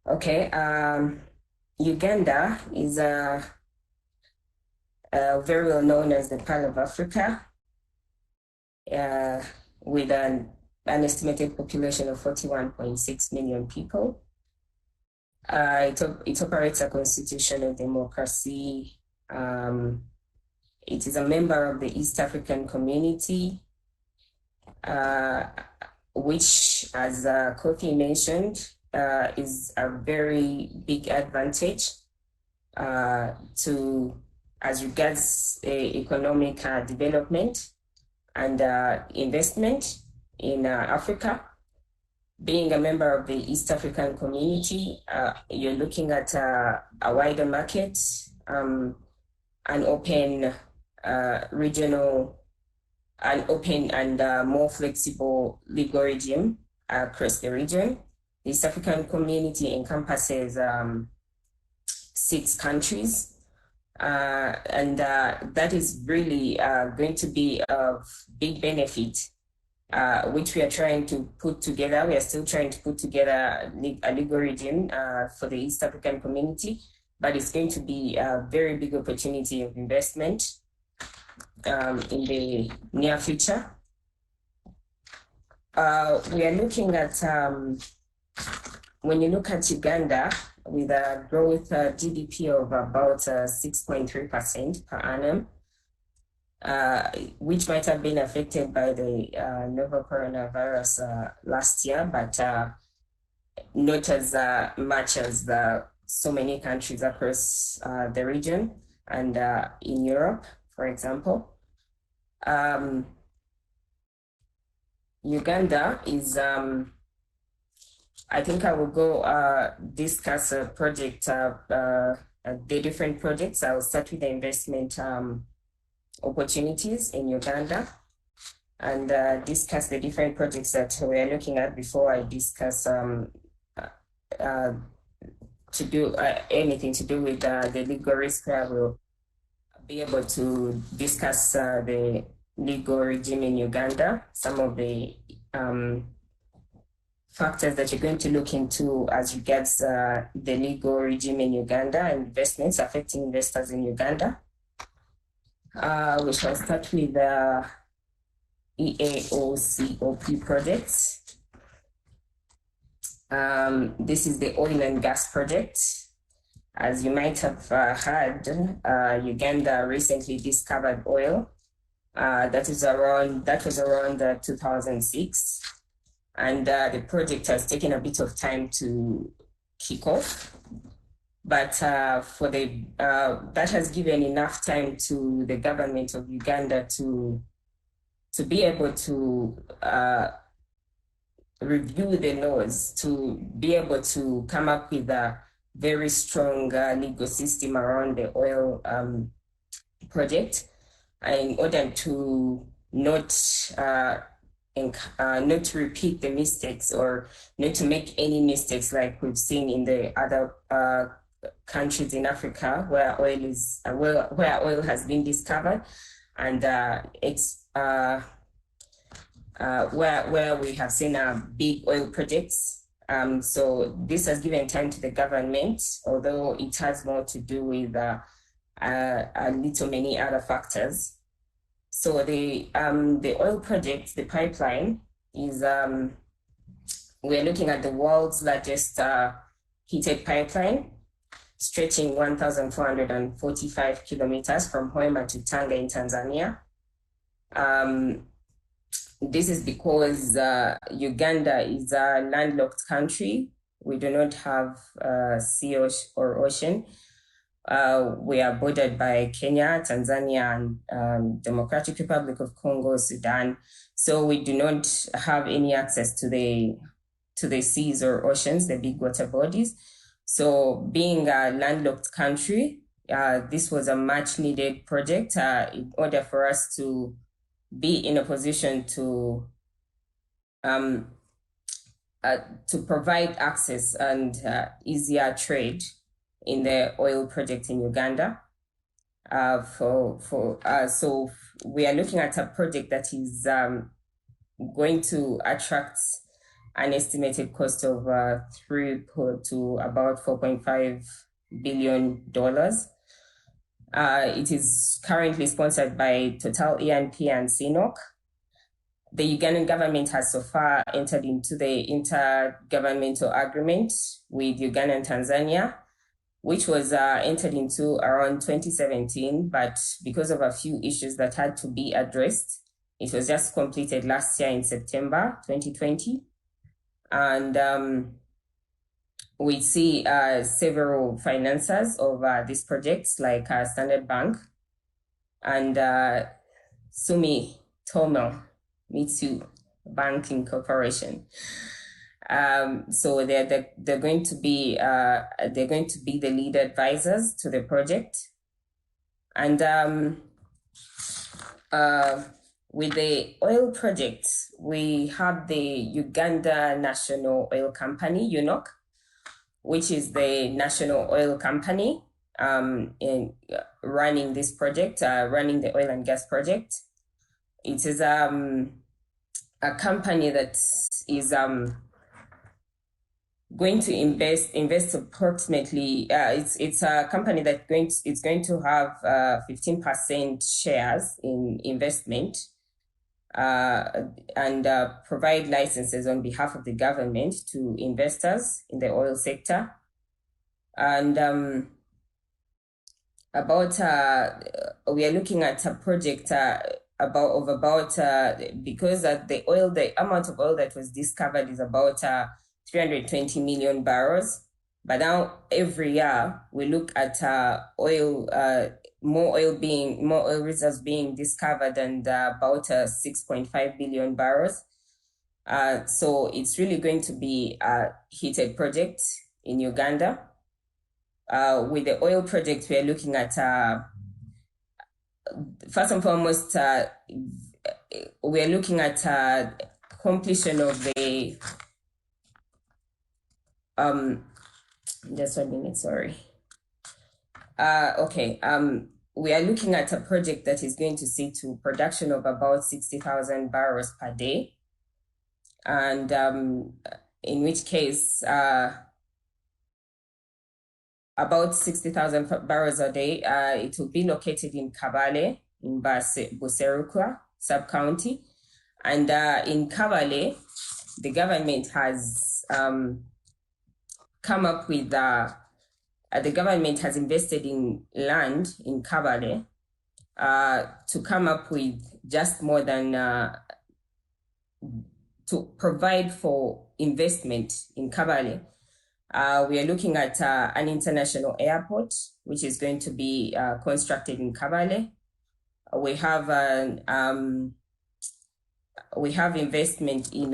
Okay. Uganda is very well known as the Pearl of Africa, uh, with an estimated population of 41.6 million people. It operates a constitutional democracy. Um, it is a member of the East African Community, uh, which, as Kofi mentioned, is a very big advantage to as regards economic development and investment in Africa. Being a member of the East African Community, you're looking at a wider market, an open regional, an open and more flexible legal regime across the region. The East African Community encompasses 6 countries, and that is really going to be of big benefit, which we are trying to put together. We are still trying to put together a legal regime for the East African Community, but it's going to be a very big opportunity of investment in the near future. We are looking at, when you look at Uganda, with a growth GDP of about 6.3% per annum, which might have been affected by the novel coronavirus last year, but not as much as so many countries across the region and in Europe, for example. Uganda is, I think I will go discuss a project, the different projects. I'll start with the investment opportunities in Uganda and discuss the different projects that we are looking at before I discuss anything to do with the legal risk. I will be able to discuss the legal regime in Uganda, some of the factors that you're going to look into as regards the legal regime in Uganda and investments affecting investors in Uganda. We shall start with the EAOCOP projects. This is the oil and gas project. As you might have heard, Uganda recently discovered oil. That was around 2006. And the project has taken a bit of time to kick off. But that has given enough time to the government of Uganda to be able to review the laws, to be able to come up with a very strong legal system around the oil project, in order to not to repeat the mistakes, or not to make any mistakes like we've seen in the other countries in Africa where oil has been discovered, and where we have seen big oil projects. So this has given time to the government, although it has more to do with a little many other factors. So the oil project, the pipeline, is we're looking at the world's largest heated pipeline, stretching 1,445 kilometers from Hoima to Tanga in Tanzania. This is because Uganda is a landlocked country. We do not have sea or ocean. We are bordered by Kenya, Tanzania, and Democratic Republic of Congo, Sudan. So we do not have any access to the seas or oceans, the big water bodies. So being a landlocked country, this was a much needed project in order for us to be in a position to provide access and easier trade in the oil project in Uganda. So we are looking at a project that is going to attract an estimated cost of 3 to about $4.5 billion. It is currently sponsored by Total E&P and CNOC. The Ugandan government has so far entered into the intergovernmental agreement with Uganda and Tanzania, which was entered into around 2017, but because of a few issues that had to be addressed, it was just completed last year in September 2020. And we see several financiers of these projects like Standard Bank and Sumitomo Mitsui Banking Corporation. So they're going to be the lead advisors to the project, and with the oil project, we have the Uganda National Oil Company (UNOC), which is the national oil company in running this project, running the oil and gas project. It is a company that is going to invest approximately. It's a company that it's going to have 15% shares in investment and provide licenses on behalf of the government to investors in the oil sector. And we are looking at a project because the amount of oil that was discovered is about 320 million barrels. But now every year we look at more oil reserves being discovered, and about 6.5 billion barrels. So it's really going to be a heated project in Uganda. With the oil project, we are looking at first and foremost, we are looking at completion of the just 1 minute, sorry. We are looking at a project that is going to see to production of about 60,000 barrels per day, and in which case about 60,000 barrels a day. It will be located in Kabale, in Buserukwa sub-county. And in Kabale, the government has come up with, the government has invested in land in Kabale to come up with just more than, to provide for investment in Kabale. We are looking at an international airport, which is going to be constructed in Kabale. We have investment in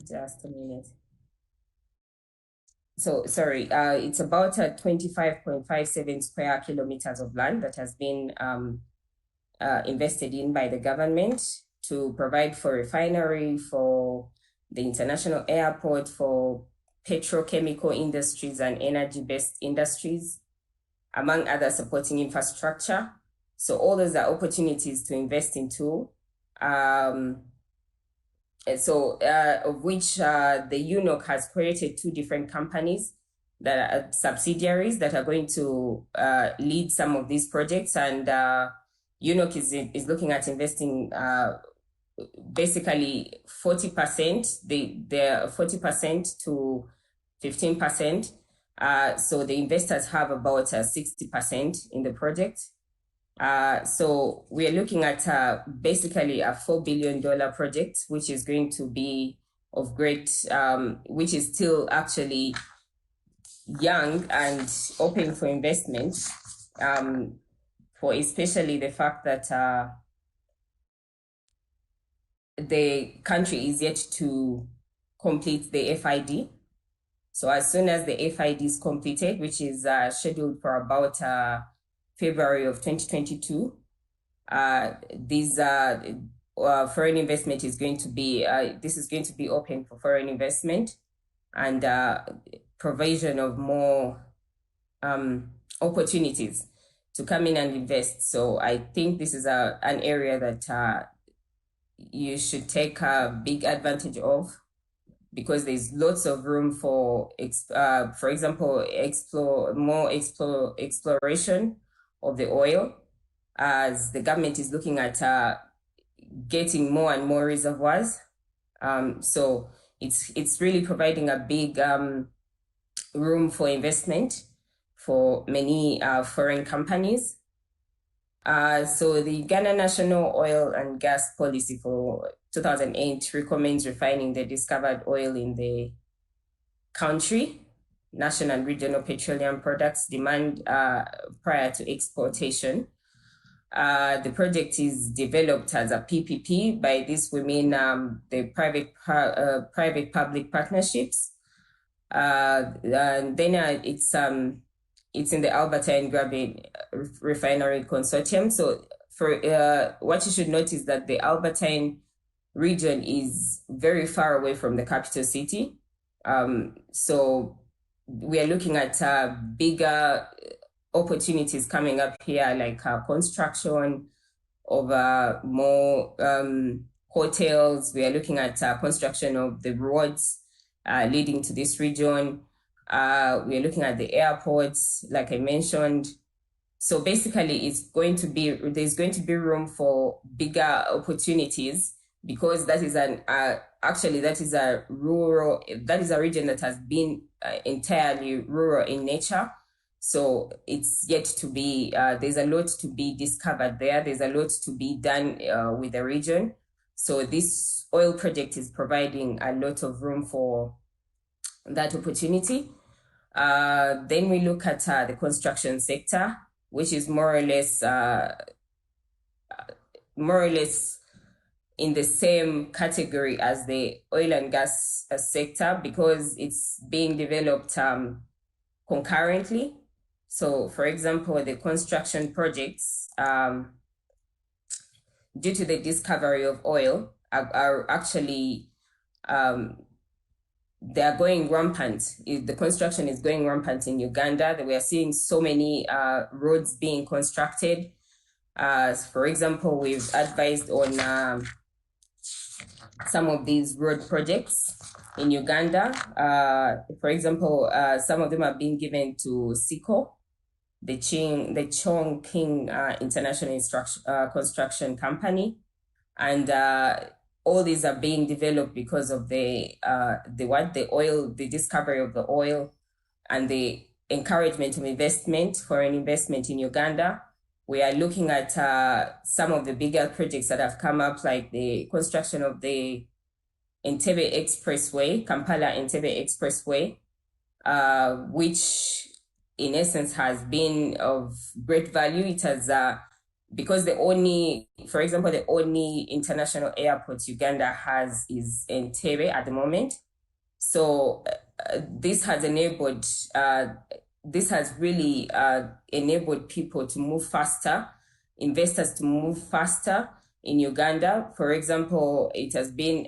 just a minute. So sorry, it's about 25.57 square kilometers of land that has been invested in by the government to provide for refinery, for the international airport, for petrochemical industries and energy-based industries, among other supporting infrastructure. So all those are opportunities to invest into. Of which the UNOC has created 2 different companies that are subsidiaries that are going to lead some of these projects, and UNOC is looking at investing basically 40%. They're 40% to 15%. So the investors have about 60% in the project. So we are looking at basically a $4 billion project, which is going to be of great, which is still actually young and open for investment, for especially the fact that the country is yet to complete the FID. So as soon as the FID is completed, which is scheduled for about February of 2022, these foreign investment is going to be, this is going to be open for foreign investment, and provision of more opportunities to come in and invest. So I think this is an area that you should take a big advantage of, because there's lots of room for example, exploration of the oil, as the government is looking at getting more and more reservoirs. So it's really providing a big room for investment for many foreign companies. So the Uganda National Oil and Gas Policy for 2008 recommends refining the discovered oil in the country. National and regional petroleum products demand prior to exportation. The project is developed as a PPP. By this we mean the private-public partnerships. And then it's in the Albertine Graben Refinery Consortium. So for what you should note is that the Albertine region is very far away from the capital city. So we are looking at bigger opportunities coming up here, like construction of more hotels. We are looking at construction of the roads leading to this region. We are looking at the airports, like I mentioned. So basically, there's going to be room for bigger opportunities, because that is a region that has been entirely rural in nature. So it's yet to be, there's a lot to be discovered there. There's a lot to be done with the region. So this oil project is providing a lot of room for that opportunity. Then we look at the construction sector, which is more or less in the same category as the oil and gas sector, because it's being developed concurrently. So, for example, the construction projects, due to the discovery of oil, are actually they are going rampant. The construction is going rampant in Uganda. We are seeing so many roads being constructed. For example, we've advised on some of these road projects in Uganda. For example, some of them are being given to SICO, the Chongqing International Construction Company, and all these are being developed because of the discovery of the oil, and the encouragement of foreign investment in Uganda. We are looking at some of the bigger projects that have come up, like the construction of the Entebbe Expressway, Kampala-Entebbe Expressway, which in essence has been of great value. It has, because for example, the only international airport Uganda has is Entebbe at the moment. So this has really enabled people to move faster, investors to move faster in Uganda. For example, it has been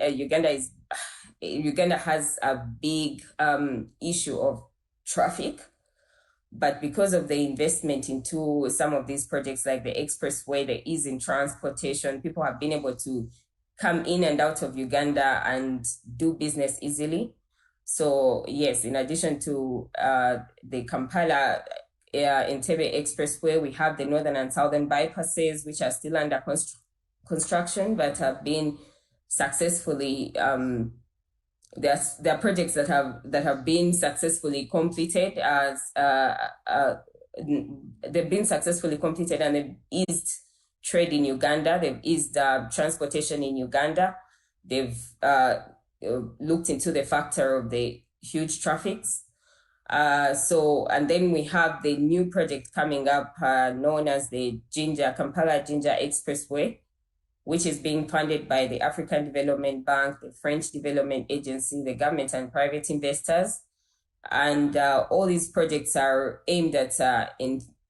Uganda has a big issue of traffic, but because of the investment into some of these projects like the expressway, the ease in transportation, people have been able to come in and out of Uganda and do business easily. So yes, in addition to the Kampala Entebbe Expressway, we have the northern and southern bypasses, which are still under construction, but have been successfully. There are projects that have been successfully completed they've been successfully completed, and they've eased trade in Uganda. They've eased transportation in Uganda. They've looked into the factor of the huge traffics. And then we have the new project coming up known as the Kampala-Jinja Expressway, which is being funded by the African Development Bank, the French Development Agency, the government and private investors. And all these projects are aimed at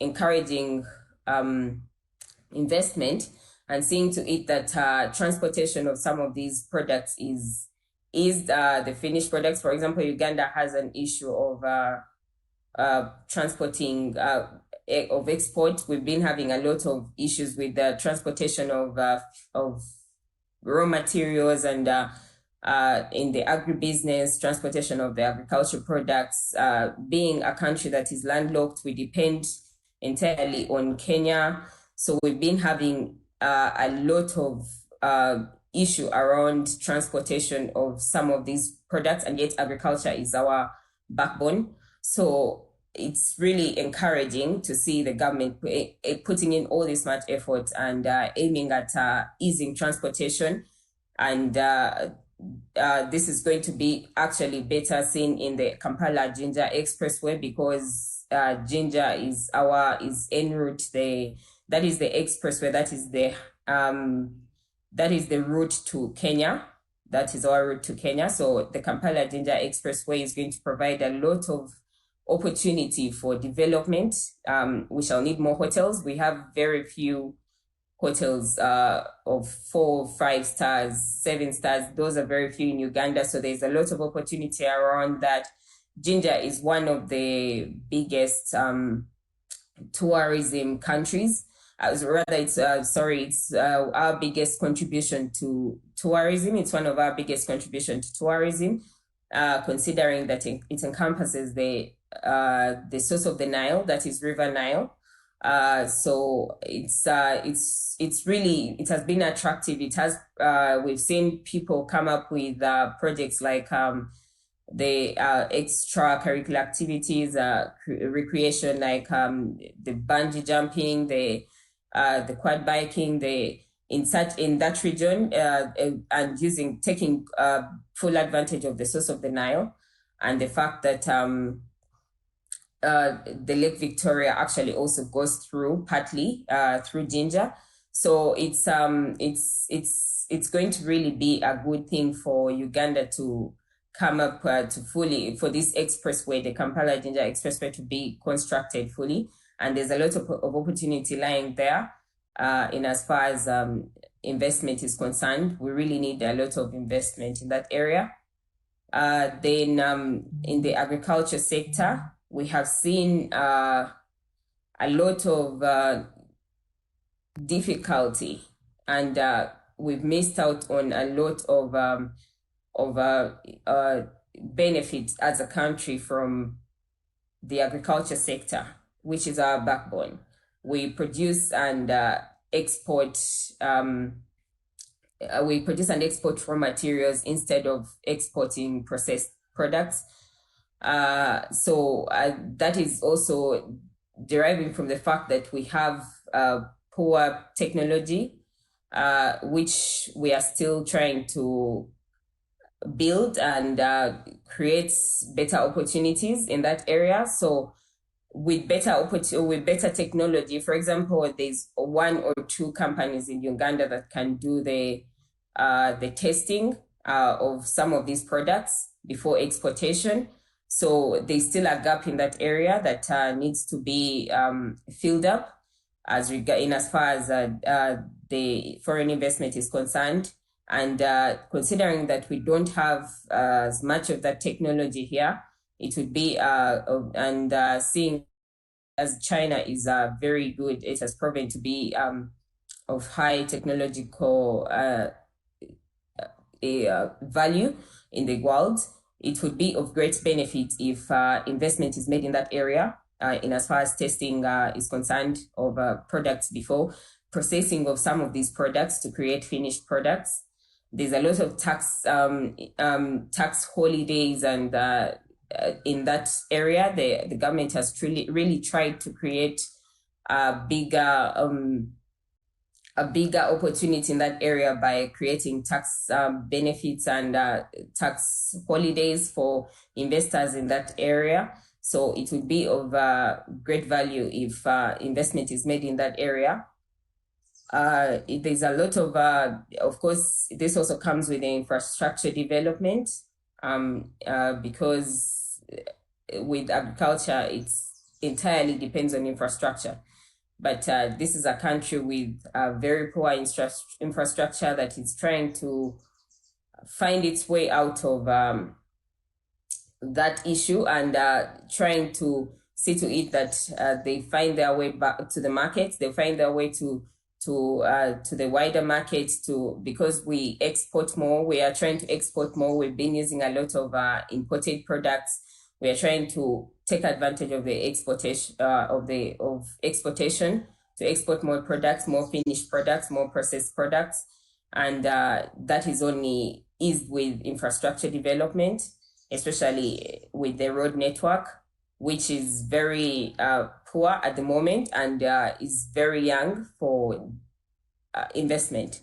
encouraging investment and seeing to it that transportation of some of these products is the finished products. For example, Uganda has an issue of transporting of export. We've been having a lot of issues with the transportation of raw materials and in the agribusiness, transportation of the agricultural products. Being a country that is landlocked, we depend entirely on Kenya. So we've been having a lot of issue around transportation of some of these products, and yet agriculture is our backbone. So it's really encouraging to see the government putting in all this much effort and aiming at easing transportation. And this is going to be actually better seen in the Kampala-Jinja Expressway, because Jinja is en route. That is the expressway. That is the route to Kenya. That is our route to Kenya. So the Kampala-Jinja Expressway is going to provide a lot of opportunity for development. We shall need more hotels. We have very few hotels of 4, 5 stars, 7 stars. Those are very few in Uganda. So there's a lot of opportunity around that. Jinja is one of the biggest tourism countries. It's our biggest contribution to tourism. It's one of our biggest contribution to tourism, considering that it encompasses the source of the Nile, that is River Nile. So it has been attractive. We've seen people come up with projects like the extracurricular activities, recreation, like the bungee jumping, the quad biking, in that region, and taking full advantage of the source of the Nile, and the fact that the Lake Victoria actually also goes partly through Jinja. So it's going to really be a good thing for Uganda to come up for this expressway, the Kampala-Jinja Expressway, to be constructed fully. And there's a lot of opportunity lying there in as far as investment is concerned. We really need a lot of investment in that area. Then in the agriculture sector, we have seen a lot of difficulty, and we've missed out on a lot of benefits as a country from the agriculture sector, which is our backbone. We produce and export. We produce and export raw materials instead of exporting processed products. So that is also deriving from the fact that we have poor technology, which we are still trying to build and create better opportunities in that area. So with better technology, for example, there's 1 or 2 companies in Uganda that can do the testing of some of these products before exportation. So there's still a gap in that area that needs to be filled up as far as the foreign investment is concerned. And considering that we don't have as much of that technology here, it would be seeing as China is very good, it has proven to be of high technological value in the world. It would be of great benefit if investment is made in that area, in as far as testing is concerned of products before processing of some of these products to create finished products. There's a lot of tax holidays, and in that area, the government has really tried to create a bigger opportunity in that area by creating tax benefits and tax holidays for investors in that area. So it would be of great value if investment is made in that area. There's a lot of course, this also comes with the infrastructure development, because with agriculture, it's entirely depends on infrastructure. But this is a country with very poor infrastructure that is trying to find its way out of that issue, and trying to see to it that they find their way back to the market. They find their way to the wider market, because we export more. We are trying to export more. We've been using a lot of imported products. We are trying to take advantage of the exportation to export more products, more finished products, more processed products, and that is only eased with infrastructure development, especially with the road network, which is very poor at the moment and is very young for investment.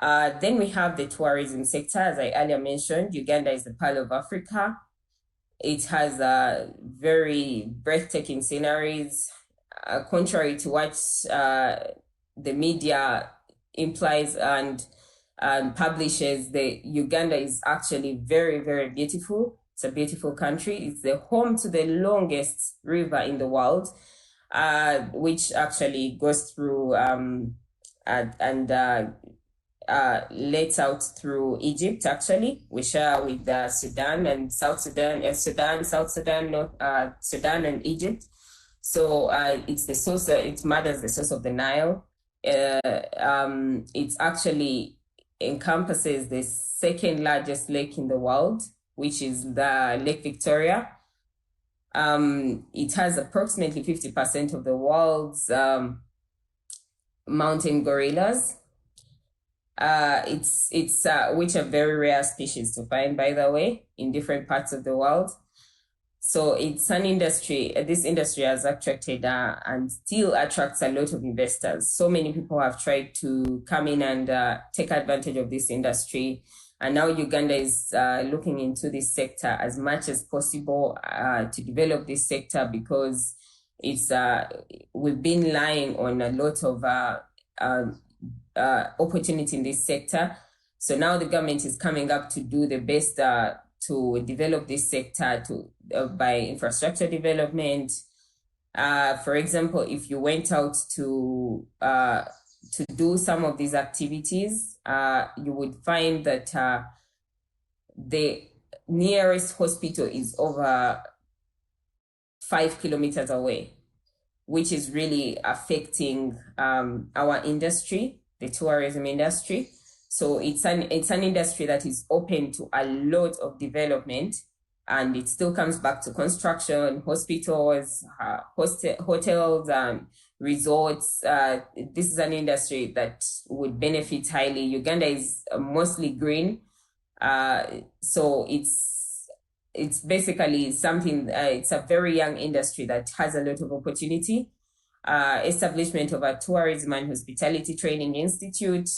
Then we have the tourism sector. As I earlier mentioned, Uganda is the Pearl of Africa. It has very breathtaking sceneries. Contrary to what the media implies and publishes, the Uganda is actually very, very beautiful. It's a beautiful country. It's the home to the longest river in the world, which actually goes through lets out through Egypt. Actually, we share with Sudan and South Sudan, South Sudan, North Sudan, and Egypt. So it's the source. It matters the source of the Nile. It actually encompasses the second largest lake in the world, which is the Lake Victoria. It has approximately 50% of the world's mountain gorillas. It's which are very rare species to find, by the way, in different parts of the world. So it's an industry. This industry has attracted and still attracts a lot of investors. So many people have tried to come in and take advantage of this industry. And now Uganda is looking into this sector as much as possible to develop this sector, because it's we've been relying on a lot of opportunity in this sector. So now the government is coming up to do the best to develop this sector by infrastructure development. For example, if you went out to do some of these activities, you would find that the nearest hospital is over 5 kilometers away, which is really affecting our industry, the tourism industry. So it's an industry that is open to a lot of development, and it still comes back to construction, hospitals, hotels, resorts. This is an industry that would benefit highly. Uganda is mostly green, so it's basically something. It's a very young industry that has a lot of opportunity. Establishment of a tourism and hospitality training institute.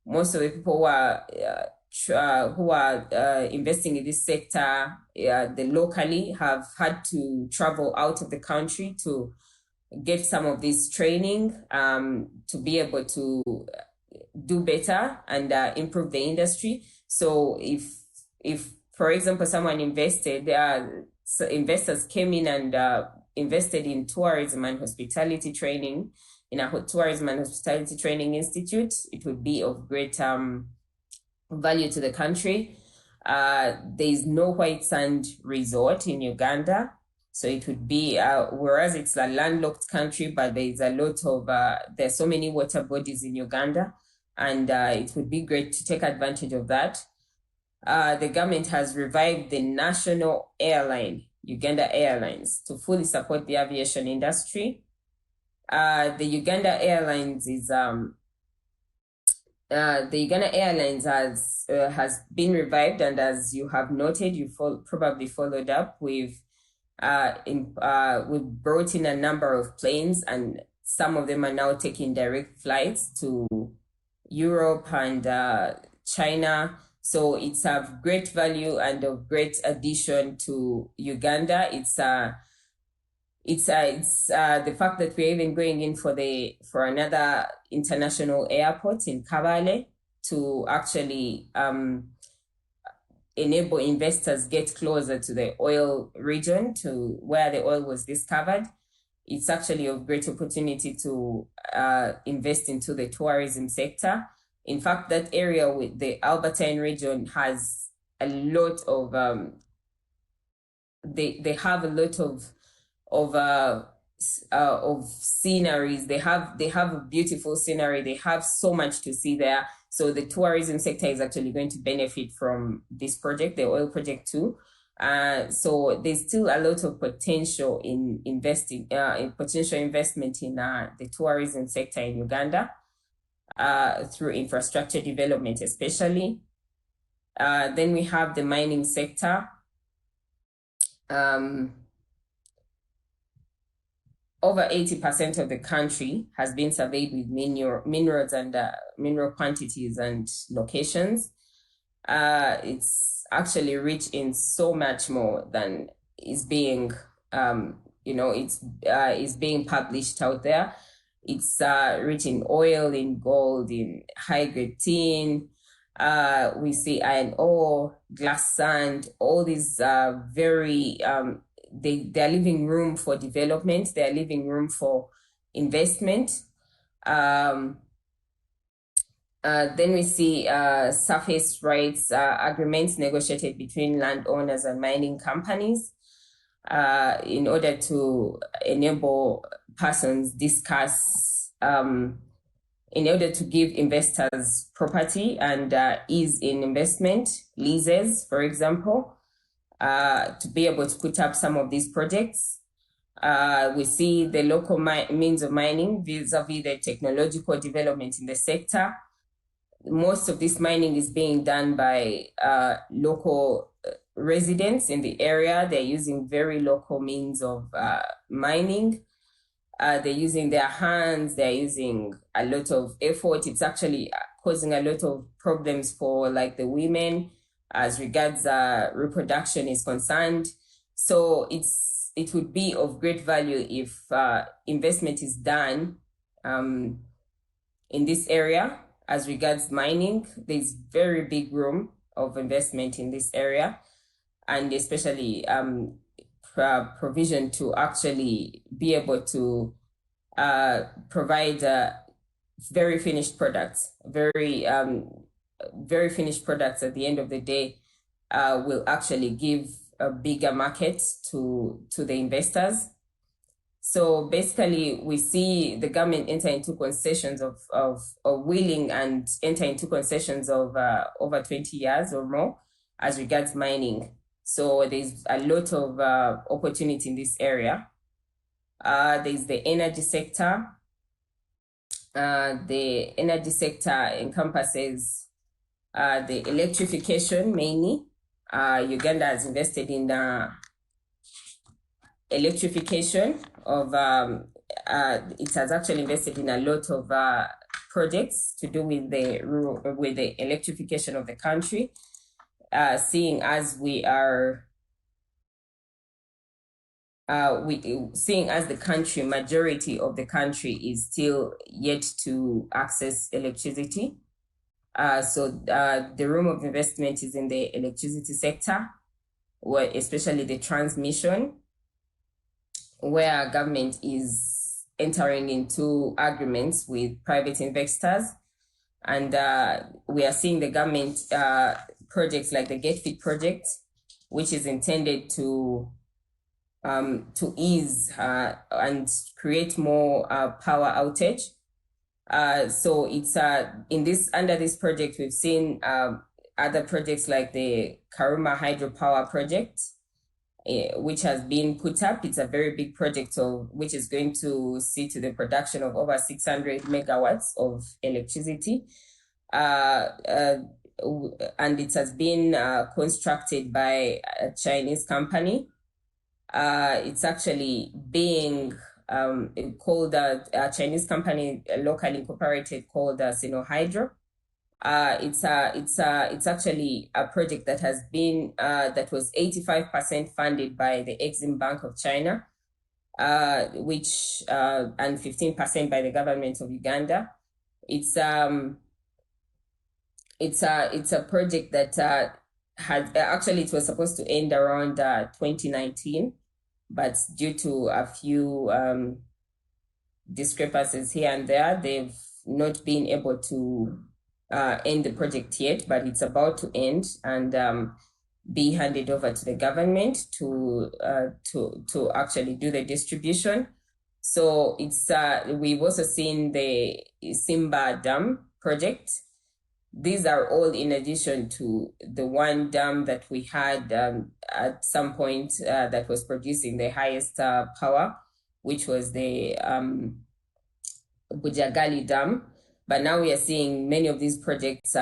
Most of the people who are investing in this sector, they locally have had to travel out of the country to get some of this training to be able to do better and improve the industry. So if for example, someone invested, investors came in and invested in tourism and hospitality training in a tourism and hospitality training institute, it would be of great value to the country. There is no white sand resort in Uganda. So it would be, whereas it's a landlocked country, but there's a lot of, there's so many water bodies in Uganda, and it would be great to take advantage of that. The government has revived the national airline, Uganda Airlines, to fully support the aviation industry. The Uganda Airlines has been revived, and as you have noted, you probably followed up with we've brought in a number of planes, and some of them are now taking direct flights to Europe and China. So it's of great value and of great addition to Uganda. It's the fact that we're even going in for another international airport in Kabale to actually enable investors get closer to the oil region, to where the oil was discovered. It's actually a great opportunity to invest into the tourism sector. In fact, that area with the Albertine region has a lot of, they have a lot of of sceneries. They have a beautiful scenery. They have so much to see there. So the tourism sector is actually going to benefit from this project, the oil project too. So there's still a lot of potential in potential investment in the tourism sector in Uganda through infrastructure development, especially. Then we have the mining sector. Over 80% of the country has been surveyed with minerals and mineral quantities and locations. It's actually rich in so much more than is being, is being published out there. It's rich in oil, in gold, in high-grade tin. We see iron ore, glass sand, all these very they're leaving room for development. They're leaving room for investment. Then we see surface rights agreements negotiated between landowners and mining companies in order to enable persons discuss, in order to give investors property and ease in investment, leases, for example. To be able to put up some of these projects. We see the local means of mining vis-a-vis the technological development in the sector. Most of this mining is being done by local residents in the area. They're using very local means of mining. They're using their hands. They're using a lot of effort. It's actually causing a lot of problems for like the women as regards reproduction is concerned. So it would be of great value if investment is done in this area as regards mining. There's very big room of investment in this area, and especially provision to actually be able to provide very finished products, very finished products at the end of the day will actually give a bigger market to the investors. So basically, we see the government enter into concessions of willing and enter into concessions of over 20 years or more as regards mining. So there's a lot of opportunity in this area. There's the energy sector. The energy sector encompasses the electrification mainly. Uganda has invested in the electrification of, it has actually invested in a lot of projects to do with the electrification of the country, seeing as we are, seeing as the country, majority of the country is still yet to access electricity. So the room of investment is in the electricity sector, where especially the transmission, where government is entering into agreements with private investors. And we are seeing the government projects like the Get Fit project, which is intended to ease and create more power outage. So it's under this project, we've seen other projects like the Karuma hydropower project, which has been put up. It's a very big project which is going to see to the production of over 600 megawatts of electricity. And it has been constructed by a Chinese company. It's actually being called a Chinese company, locally incorporated, called Sino Hydro. It's actually a project that has been that was 85% funded by the Exim Bank of China, which and 15% by the government of Uganda. It's a project that had actually, it was supposed to end around 2019, but due to a few discrepancies here and there, they've not been able to end the project yet, but it's about to end. And be handed over to the government to actually do the distribution. So it's we've also seen the Simba Dam project. These are all in addition to the one dam that we had at some point that was producing the highest power, which was the Bujagali Dam. But now we are seeing many of these projects.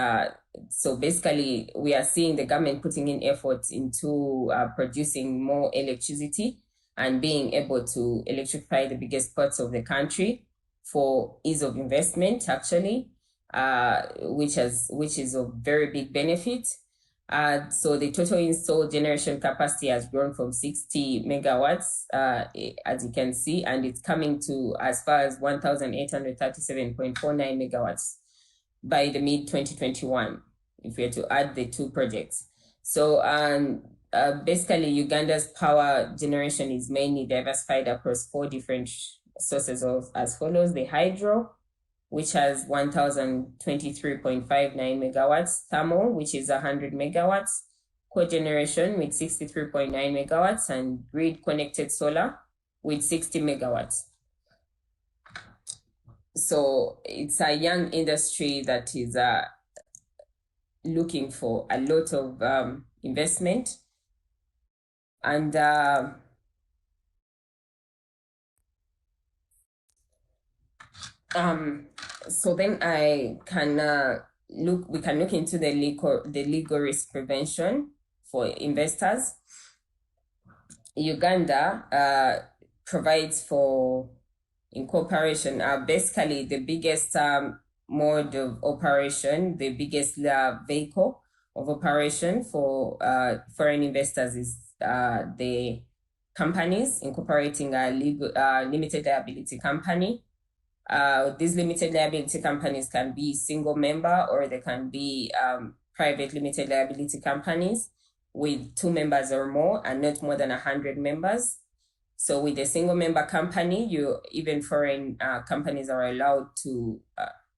So basically, we are seeing the government putting in efforts into producing more electricity and being able to electrify the biggest parts of the country for ease of investment, actually, which is of very big benefit. So the total installed generation capacity has grown from 60 megawatts, as you can see, and it's coming to as far as 1,837.49 megawatts by the mid-2021, if we are to add the two projects. So basically, Uganda's power generation is mainly diversified across 4 different sources as follows: the hydro, which has 1,023.59 megawatts, thermal, which is 100 megawatts, cogeneration with 63.9 megawatts, and grid-connected solar with 60 megawatts. So it's a young industry that is looking for a lot of investment. And so then we can look into the legal risk prevention for investors. Uganda provides for incorporation, basically the biggest mode of operation, the biggest vehicle of operation for foreign investors is the companies incorporating a limited liability company. These limited liability companies can be single member, or they can be private limited liability companies with 2 members or more and not more than 100 members. So with a single member company, even foreign companies are allowed to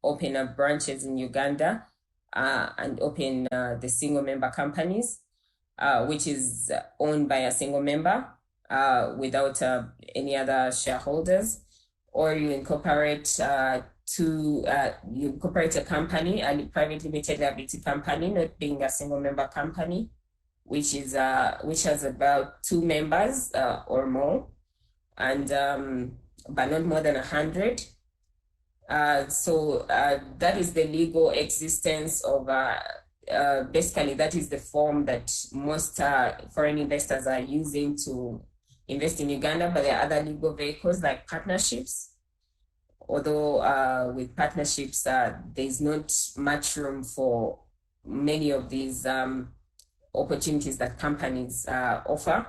open up branches in Uganda and open the single member companies, which is owned by a single member without any other shareholders. Or you incorporate you incorporate a company, a private limited liability company, not being a single member company, which has about 2 members or more, and but not more than 100. So that is the legal existence of basically that is the form that most foreign investors are using to invest in Uganda. But there are other legal vehicles like partnerships. Although with partnerships, there's not much room for many of these opportunities that companies offer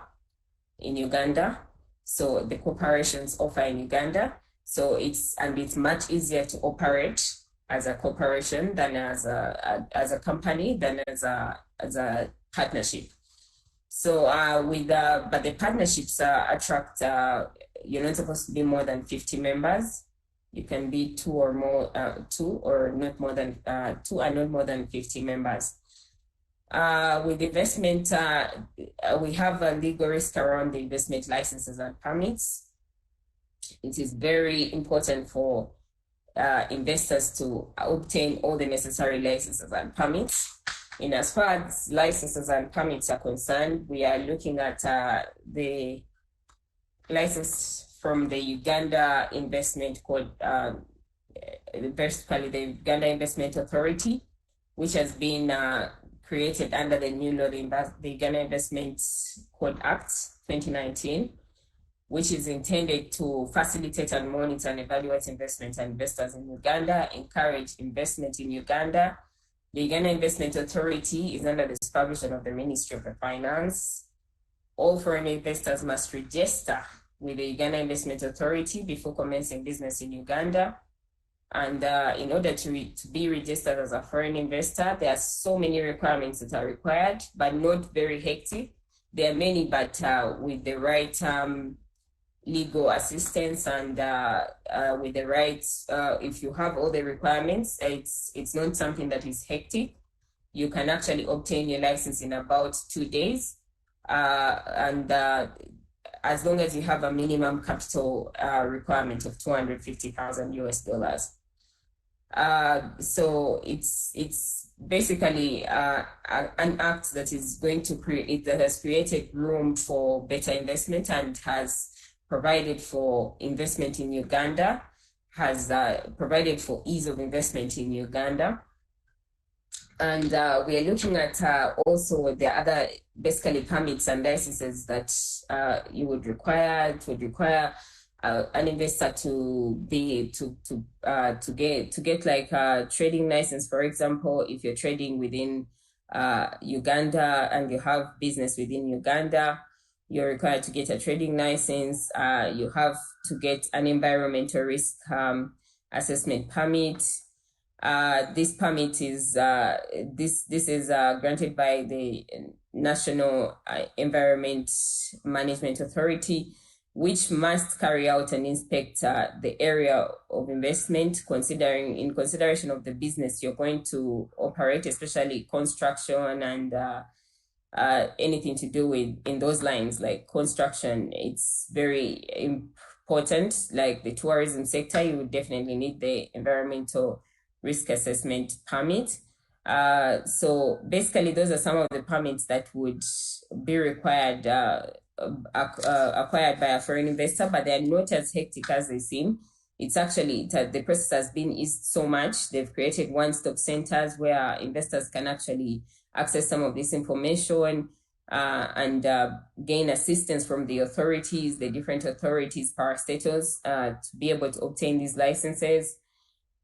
in Uganda. So the corporations offer in Uganda. So it's much easier to operate as a corporation than as a company than as a partnership. So but the partnerships attract, you're not supposed to be more than 50 members. You can be 2 or more, 2 or not more than 2 and not more than 50 members. With investment, we have a legal risk around the investment licenses and permits. It is very important for investors to obtain all the necessary licenses and permits. In as far as licenses and permits are concerned, we are looking at the license from the Uganda Investment Code, basically the Uganda Investment Authority, which has been created under the new law, the Uganda Investment Code Act 2019, which is intended to facilitate and monitor and evaluate investment and investors in Uganda, encourage investment in Uganda. The Uganda Investment Authority is under the supervision of the Ministry of Finance. All foreign investors must register with the Uganda Investment Authority before commencing business in Uganda. And in order to be registered as a foreign investor, there are so many requirements that are required, but not very hectic. There are many, but with the right legal assistance and with the right, if you have all the requirements, it's not something that is hectic. you can actually obtain your license in about 2 days. And as long as you have a minimum capital requirement of 250,000 US dollars. So it's basically an act that is going to create, that has created room for better investment and has provided for investment in Uganda, has provided for ease of investment in Uganda. And we are looking at also the other basically permits and licenses that you would require. It would require an investor to get like a trading license. For example, if you're trading within Uganda and you have business within Uganda, you're required to get a trading license. You have to get an environmental risk assessment permit. This permit is this is granted by the National Environment Management Authority, which must carry out and inspect the area of investment, in consideration of the business you're going to operate, especially construction and anything to do with in those lines like construction. It's very important. Like the tourism sector, you would definitely need the environmental risk assessment permit. So basically, those are some of the permits that would be required, acquired by a foreign investor, but they are not as hectic as they seem. It's actually, the process has been eased so much. They've created one-stop centers where investors can actually access some of this information and gain assistance from the authorities, the different authorities, parastatals, to be able to obtain these licenses.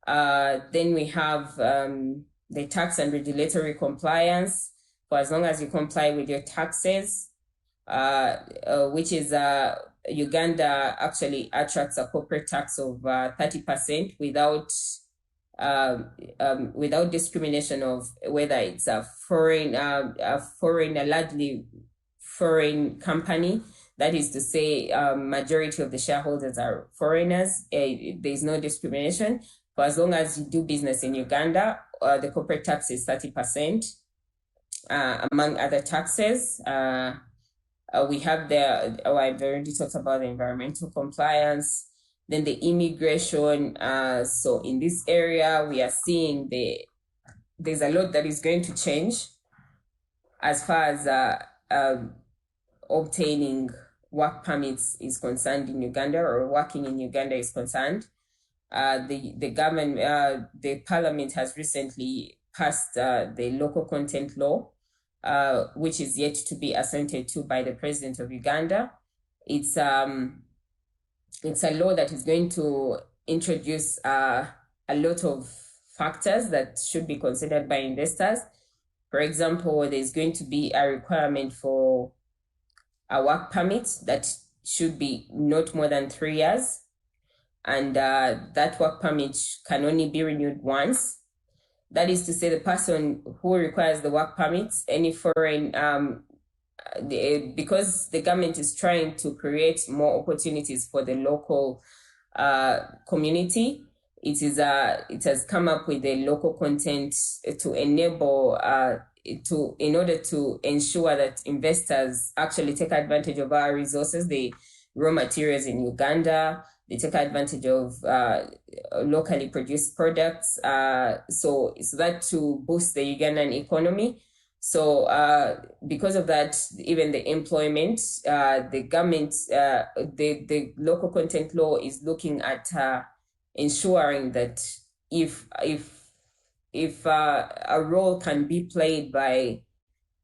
Then we have the tax and regulatory compliance, for as long as you comply with your taxes, which is Uganda actually attracts a corporate tax of 30% without discrimination of whether it's a largely foreign company. That is to say, majority of the shareholders are foreigners. There's no discrimination. For as long as you do business in Uganda, the corporate tax is 30%, among other taxes. We have I've already talked about the environmental compliance, then the immigration. So in this area, we are seeing there's a lot that is going to change as far as obtaining work permits is concerned in Uganda, or working in Uganda is concerned. The government, the parliament has recently passed the local content law, which is yet to be assented to by the president of Uganda. It's a law that is going to introduce a lot of factors that should be considered by investors. For example, there's going to be a requirement for a work permit that should be not more than 3 years. And that work permit can only be renewed once. That is to say, the person who requires the work permits, any foreign, because the government is trying to create more opportunities for the local community, it has come up with a local content to enable, in order to ensure that investors actually take advantage of our resources, the raw materials in Uganda. They take advantage of locally produced products, so that to boost the Ugandan economy. So because of that, even the employment, the government, the local content law is looking at ensuring that if a role can be played by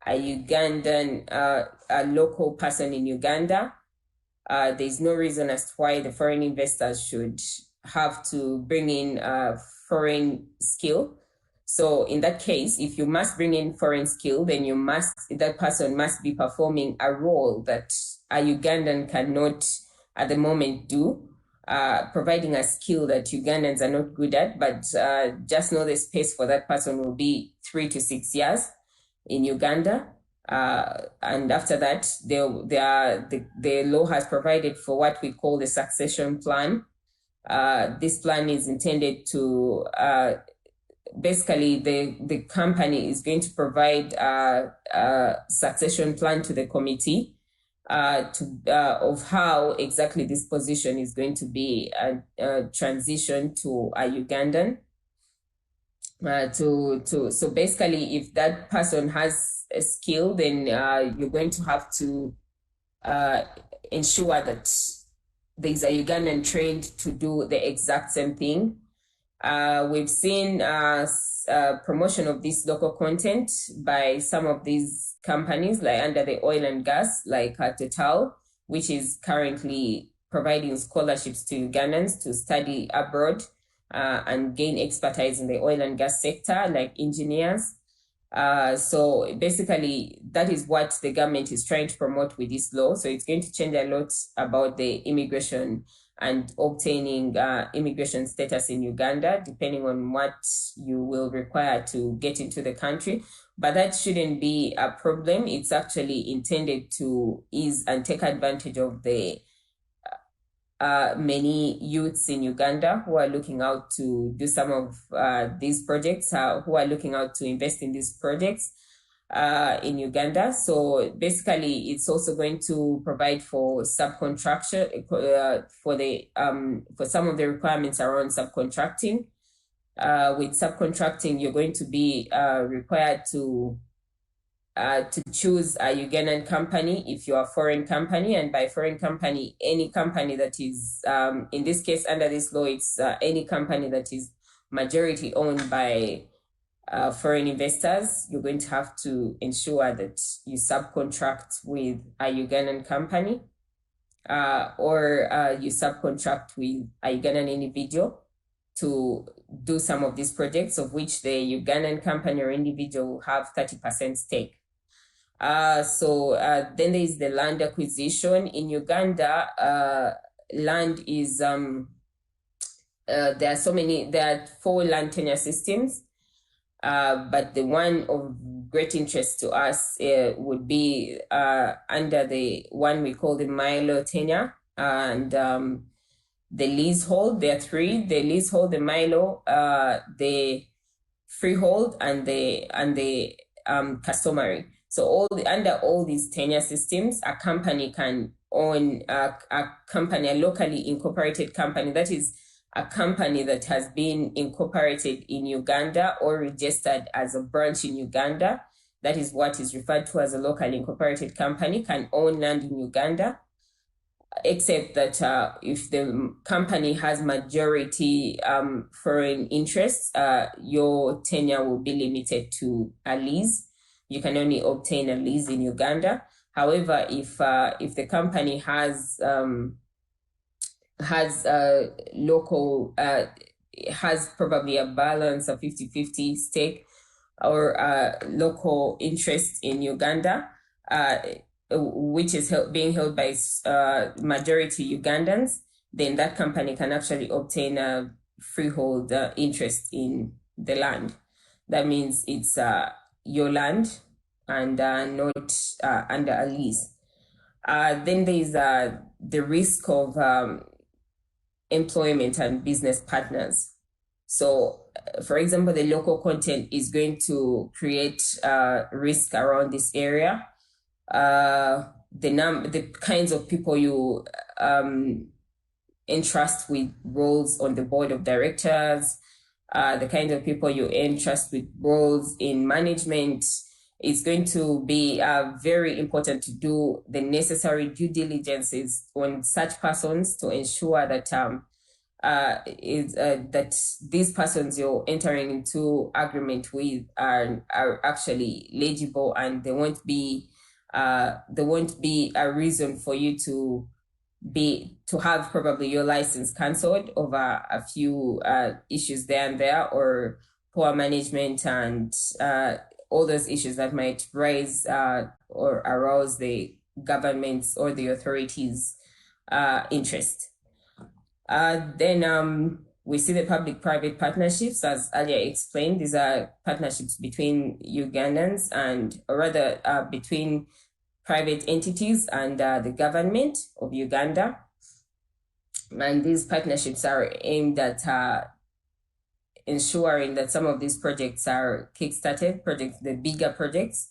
a Ugandan, a local person in Uganda, there's no reason as to why the foreign investors should have to bring in foreign skill. So in that case, if you must bring in foreign skill, then that person must be performing a role that a Ugandan cannot at the moment do, providing a skill that Ugandans are not good at. But just know the space for that person will be 3 to 6 years in Uganda. And after that, the law has provided for what we call the succession plan. This plan is intended to basically the company is going to provide a succession plan to the committee of how exactly this position is going to be transitioned to a Ugandan. So basically, if that person has a skill, then you're going to have to ensure that there's a Ugandan trained to do the exact same thing. We've seen promotion of this local content by some of these companies, like under the oil and gas, like Total, which is currently providing scholarships to Ugandans to study abroad and gain expertise in the oil and gas sector, like engineers. So basically, that is what the government is trying to promote with this law. So it's going to change a lot about the immigration and obtaining immigration status in Uganda, depending on what you will require to get into the country. But that shouldn't be a problem. It's actually intended to ease and take advantage of the many youths in Uganda who are looking out to do some of these projects, who are looking out to invest in these projects in Uganda. So basically, it's also going to provide for subcontraction for some of the requirements around subcontracting. With subcontracting, you're going to be required to choose a Ugandan company if you're a foreign company, and by foreign company, any company that is, in this case, under this law, it's any company that is majority owned by foreign investors. You're going to have to ensure that you subcontract with a Ugandan company or you subcontract with a Ugandan individual to do some of these projects, of which the Ugandan company or individual will have 30% stake. Then there is the land acquisition. In Uganda, land is, there are 4 land tenure systems, but the one of great interest to us would be under the one we call the Milo tenure, and the leasehold. There are 3: the leasehold, the Milo, the freehold, and the customary. So under all these tenure systems, a company can own a locally incorporated company. That is a company that has been incorporated in Uganda or registered as a branch in Uganda. That is what is referred to as a locally incorporated company, can own land in Uganda, except that if the company has majority foreign interests, your tenure will be limited to a lease. You can only obtain a lease in Uganda. However, if the company has local, has probably a balance of 50-50 stake or local interest in Uganda, which is being held by majority Ugandans, then that company can actually obtain a freehold interest in the land. That means it's your land and not under a lease. Then there is the risk of employment and business partners. So, for example, the local content is going to create risk around this area. The kinds of people you entrust with roles on the board of directors, the kind of people you entrust with roles in management. It's going to be very important to do the necessary due diligences on such persons to ensure that that these persons you're entering into agreement with are actually legible, and there won't be a reason for you to have probably your license cancelled over a few issues there and there, or poor management and all those issues that might raise or arouse the government's or the authorities' interest. Then we see the public-private partnerships, as earlier explained. These are partnerships between Ugandans or rather between private entities and the government of Uganda. And these partnerships are aimed at ensuring that some of these projects are kickstarted, the bigger projects.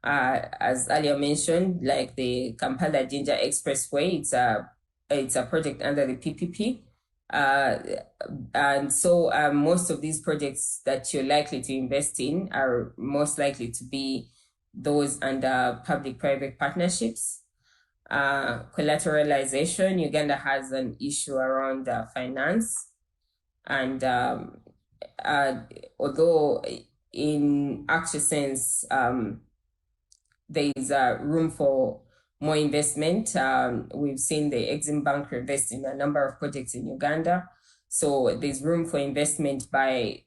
As earlier mentioned, like the Kampala Jinja Expressway, it's a project under the PPP. And so most of these projects that you're likely to invest in are most likely to be those under public-private partnerships. Collateralization, Uganda has an issue around finance. And although in actual sense, there is room for more investment. We've seen the Exim Bank invest in a number of projects in Uganda. So there's room for investment by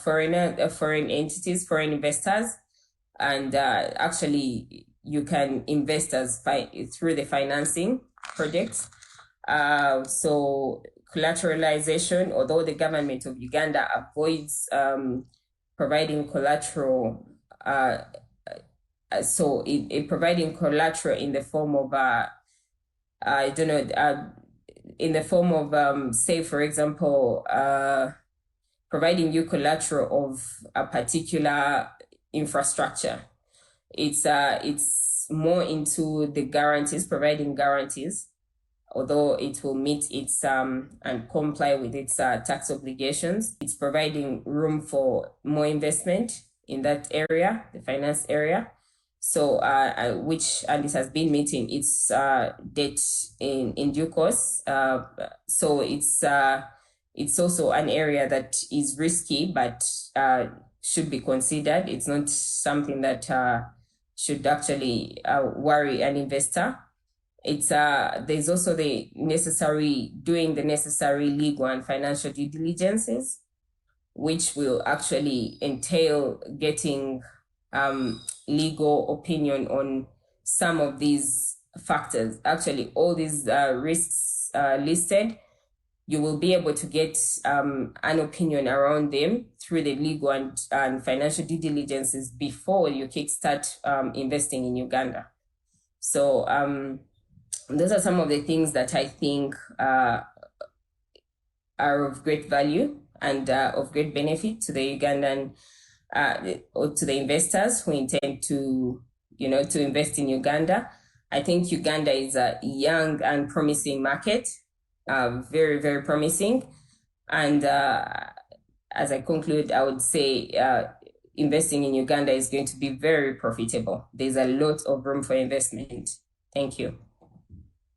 foreign entities, foreign investors. And actually, you can invest through the financing projects. So collateralization, although the government of Uganda avoids providing collateral, providing collateral in the form of say, for example, providing you collateral of a particular infrastructure. It's more into the guarantees, providing guarantees, although it will meet its and comply with its tax obligations. It's providing room for more investment in that area, the finance area. So, and it has been meeting its debt in due course. So it's also an area that is risky, but should be considered. It's not something that should actually worry an investor. There's also doing the necessary legal and financial due diligences, which will actually entail getting legal opinion on some of these factors. Actually, all these risks listed, you will be able to get an opinion around them through the legal and financial due diligences before you kickstart investing in Uganda. So those are some of the things that I think are of great value and of great benefit to the Ugandan or to the investors who intend to invest in Uganda. I think Uganda is a young and promising market, very, very promising. And as I conclude, I would say investing in Uganda is going to be very profitable. There's a lot of room for investment. Thank you.